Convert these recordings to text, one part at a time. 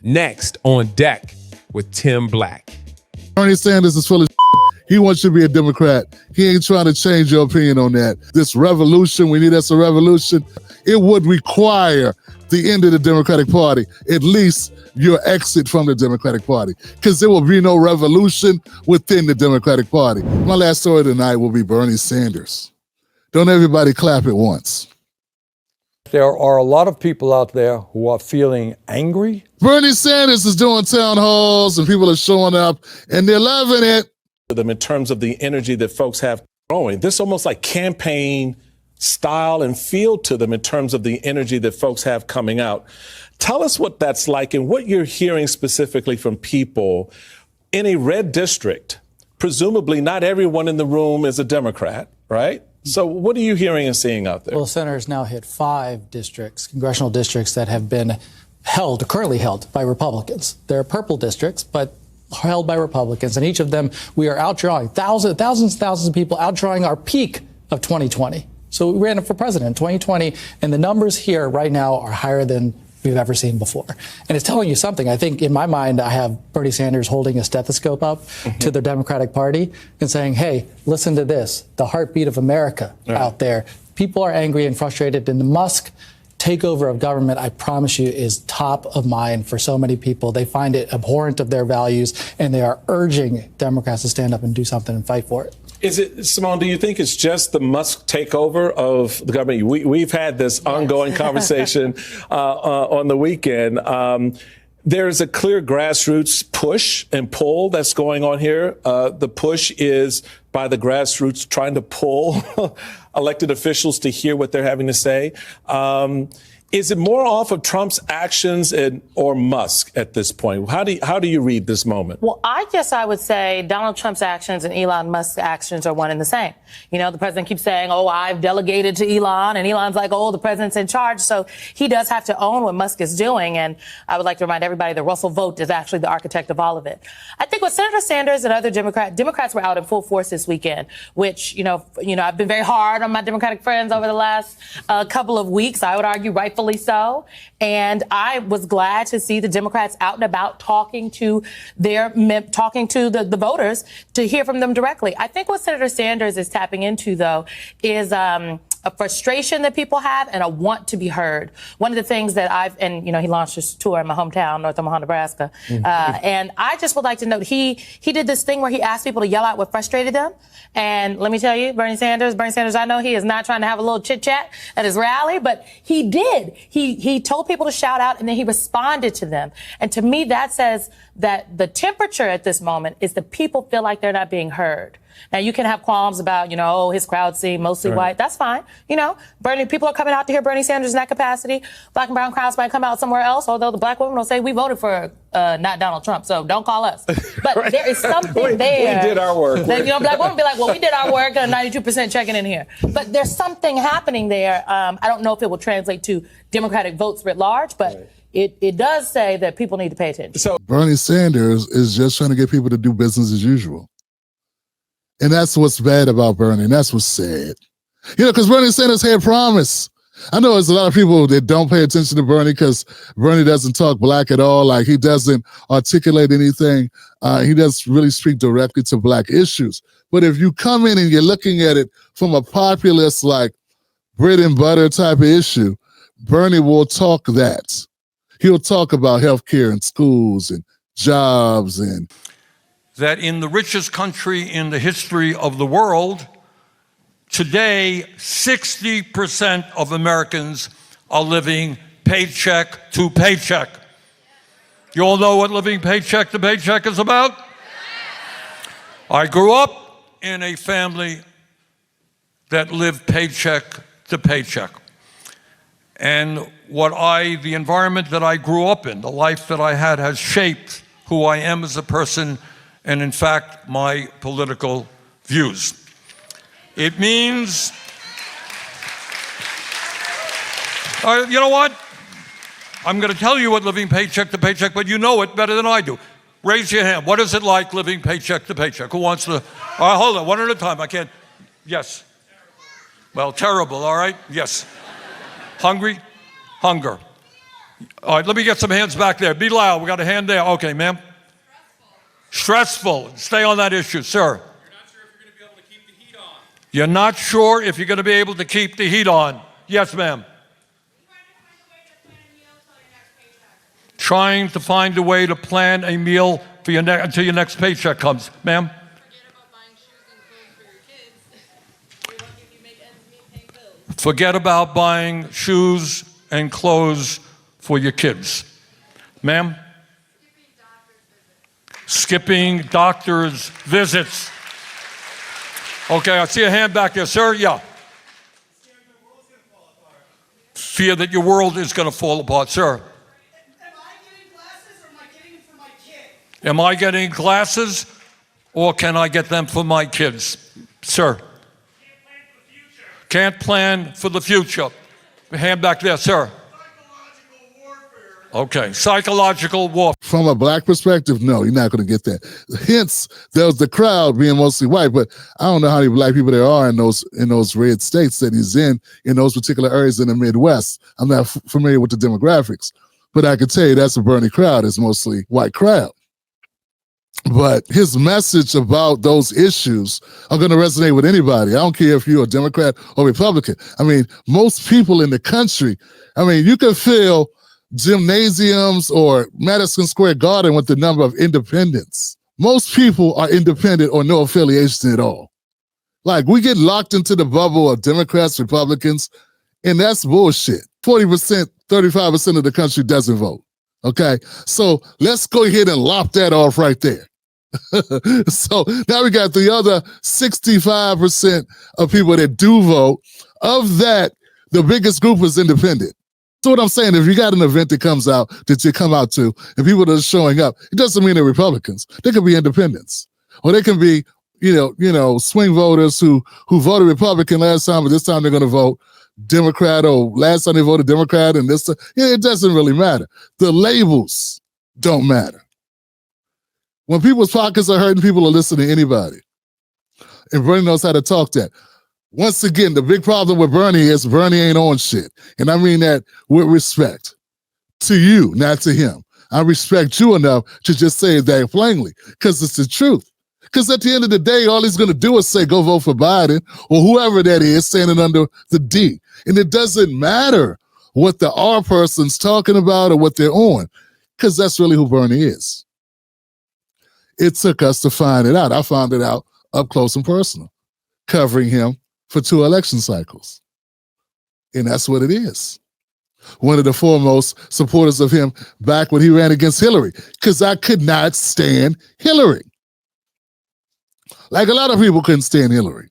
Next on deck with Tim Black. Bernie Sanders is full of shit. He wants you to be a Democrat. He ain't trying to change your opinion on that. This revolution, we need us a revolution. It would require the end of the Democratic Party, at least your exit from the Democratic Party, because there will be no revolution within the Democratic Party. My last story tonight will be Bernie Sanders. Don't everybody clap at once. There are a lot of people out there who are feeling angry. Bernie Sanders is doing town halls and people are showing up and they're loving it. Them in terms of the energy that folks have growing. This almost like campaign style and feel to them in terms of the energy that folks have coming out. Tell us what that's like and what you're hearing specifically from people in a red district. Presumably not everyone in the room is a Democrat, right? So what are you hearing and seeing out there? Well, the Senator has now hit 5 districts, congressional districts that have been currently held by Republicans. They're purple districts, but held by Republicans. And each of them, we are outdrawing thousands of people, outdrawing our peak of 2020. So we ran for president in 2020, and the numbers here right now are higher than we've ever seen before. And it's telling you something. I think in my mind, I have Bernie Sanders holding a stethoscope up to the Democratic Party and saying, hey, listen to this, the heartbeat of America out there. People are angry and frustrated, and the Musk takeover of government, I promise you, is top of mind for so many people. They find it abhorrent of their values, and they are urging Democrats to stand up and do something and fight for it. Is it, Symone, do you think it's just the Musk takeover of the government? We've had this ongoing conversation on the weekend. There's a clear grassroots push and pull that's going on here. The push is by the grassroots trying to pull elected officials to hear what they're having to say. Is it more off of Trump's actions or Musk at this point? How do you read this moment? Well, I guess I would say Donald Trump's actions and Elon Musk's actions are one and the same. You know, the president keeps saying, oh, I've delegated to Elon, and Elon's like, oh, the president's in charge. So he does have to own what Musk is doing. And I would like to remind everybody that Russell Vogt is actually the architect of all of it. I think with Senator Sanders and other Democrats were out in full force this weekend, which, you know, I've been very hard on my Democratic friends over the last couple of weeks. I would argue rightfully so. And I was glad to see the Democrats out and about talking to the voters to hear from them directly. I think what Senator Sanders is tapping into, though, is a frustration that people have and a want to be heard. One of the things that he launched his tour in my hometown, North Omaha, Nebraska. And I just would like to note, he did this thing where he asked people to yell out what frustrated them. And let me tell you, Bernie Sanders, I know he is not trying to have a little chit chat at his rally, but he did. He told people to shout out and then he responded to them. And to me, that says that the temperature at this moment is the people feel like they're not being heard. Now, you can have qualms about, his crowd seemed mostly white. That's fine. People are coming out to hear Bernie Sanders in that capacity. Black and brown crowds might come out somewhere else, although the black women will say we voted for not Donald Trump, so don't call us. But there is something there. We did our work. That, black women be like, well, we did our work, 92% checking in here. But there's something happening there. I don't know if it will translate to Democratic votes writ large, but it does say that people need to pay attention. So Bernie Sanders is just trying to get people to do business as usual. And that's what's bad about Bernie, and that's what's sad. Because Bernie Sanders had promise. I know there's a lot of people that don't pay attention to Bernie because Bernie doesn't talk black at all. Like, he doesn't articulate anything. He doesn't really speak directly to black issues. But if you come in and you're looking at it from a populist, like, bread and butter type of issue, Bernie will talk that. He'll talk about healthcare and schools and jobs and that in the richest country in the history of the world, today, 60% of Americans are living paycheck to paycheck. You all know what living paycheck to paycheck is about? I grew up in a family that lived paycheck to paycheck. And the environment that I grew up in, the life that I had, has shaped who I am as a person and, in fact, my political views. It means, you know what? I'm going to tell you what living paycheck to paycheck, but you know it better than I do. Raise your hand. What is it like living paycheck to paycheck? Who wants to? All right, hold on, one at a time. I can't. Yes. Well, terrible, all right? Yes. Hungry? Hunger. All right, let me get some hands back there. Be loud. We got a hand there. Okay, ma'am. Stressful. Stay on that issue, sir. You're not sure if you're going to be able to keep the heat on. Yes, ma'am. Trying to find a way to plan a meal for your until your next paycheck comes. Ma'am? Forget about buying shoes and clothes for your kids. Ma'am? Skipping doctor's visits. Okay, I see a hand back there, sir. Yeah. Fear that your world is going to fall apart, sir. Am I getting glasses or can I get them for my kids? Sir. Can't plan for the future. Hand back there, sir. Okay, psychological warfare. From a black perspective, no, you're not going to get that. Hence, there's the crowd being mostly white, but I don't know how many black people there are in those red states that he's in those particular areas in the Midwest. I'm not familiar with the demographics, but I can tell you that's a Bernie crowd. It's mostly white crowd. But his message about those issues are going to resonate with anybody. I don't care if you're a Democrat or Republican. I mean, most people in the country, I mean, you can fill gymnasiums or Madison Square Garden with the number of independents. Most people are independent or no affiliation at all. Like, we get locked into the bubble of Democrats, Republicans, and that's bullshit. 40%, 35% of the country doesn't vote. Okay, so let's go ahead and lop that off right there. So now we got the other 65% of people that do vote. Of that, the biggest group is independent. So what I'm saying, if you got an event that comes out that you come out to and people that are showing up, it doesn't mean they're Republicans. They could be independents, or they can be, you know, swing voters who voted Republican last time, but this time they're going to vote Democrat, or last time they voted Democrat, and this time, it doesn't really matter. The labels don't matter. When people's pockets are hurting, people are listening to anybody. And Bernie knows how to talk that. Once again, the big problem with Bernie is Bernie ain't on shit. And I mean that with respect to you, not to him. I respect you enough to just say it that plainly, because it's the truth. Because at the end of the day, all he's going to do is say, go vote for Biden, or whoever that is standing under the D. And it doesn't matter what the R person's talking about or what they're on, because that's really who Bernie is. It took us to find it out. I found it out up close and personal, covering him for 2 election cycles. And that's what it is. One of the foremost supporters of him back when he ran against Hillary, because I could not stand Hillary. Like a lot of people couldn't stand Hillary.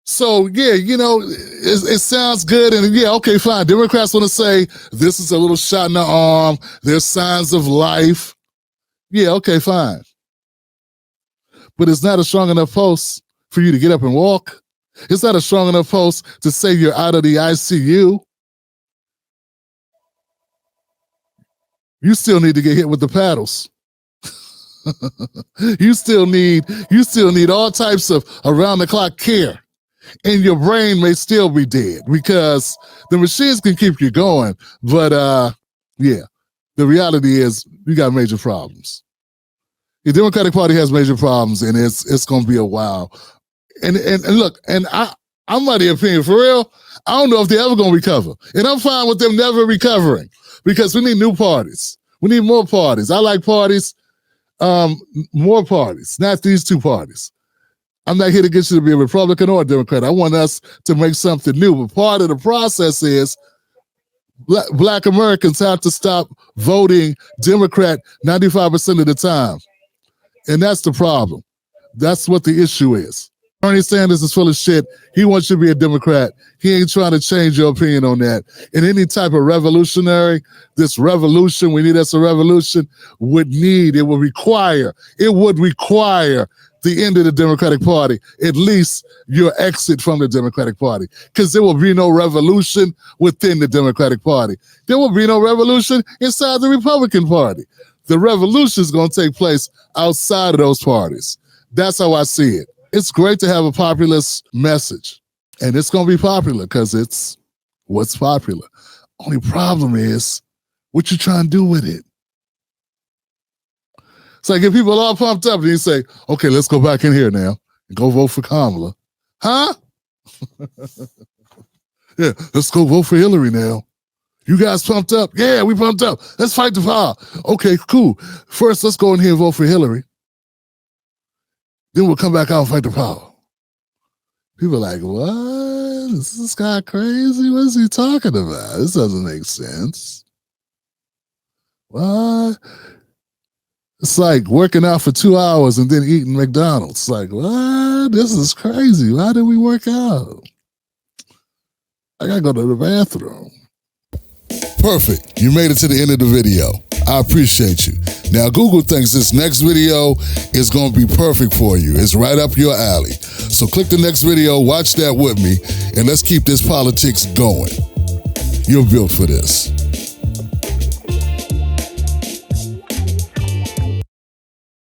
So, yeah, you know, it sounds good. And yeah, okay, fine. Democrats want to say this is a little shot in the arm. There's signs of life. Yeah, okay, fine. But it's not a strong enough post for you to get up and walk. It's not a strong enough post to say you're out of the ICU. You still need to get hit with the paddles. You still need all types of around-the-clock care. And your brain may still be dead because the machines can keep you going. But, yeah, the reality is you got major problems. The Democratic Party has major problems, and it's going to be a while. And look, and I'm of the opinion, for real, I don't know if they're ever going to recover. And I'm fine with them never recovering because we need new parties. We need more parties. I like parties, more parties, not these 2 parties. I'm not here to get you to be a Republican or a Democrat. I want us to make something new. But part of the process is Black Americans have to stop voting Democrat 95% of the time. And that's the problem. That's what the issue is. Bernie Sanders is full of shit. He wants you to be a Democrat. He ain't trying to change your opinion on that. And any type of revolutionary, this revolution, we need us a revolution, would require the end of the Democratic Party, at least your exit from the Democratic Party, because there will be no revolution within the Democratic Party. There will be no revolution inside the Republican Party. The revolution is going to take place outside of those parties. That's how I see it. It's great to have a populist message, and it's going to be popular because it's what's popular. Only problem is, what you trying to do with it? It's like if people all pumped up and you say, okay, let's go back in here now and go vote for Kamala. Huh? Yeah, let's go vote for Hillary now. You guys pumped up? Yeah, we pumped up. Let's fight the power. Okay, cool. First, let's go in here and vote for Hillary. Then we'll come back out and fight the power. People are like, what? Is this guy crazy? What is he talking about? This doesn't make sense. What? It's like working out for 2 hours and then eating McDonald's. It's like, what? This is crazy. Why did we work out? I gotta go to the bathroom. Perfect. You made it to the end of the video. I appreciate you. Now, Google thinks this next video is going to be perfect for you. It's right up your alley. So click the next video, watch that with me, and let's keep this politics going. You're built for this.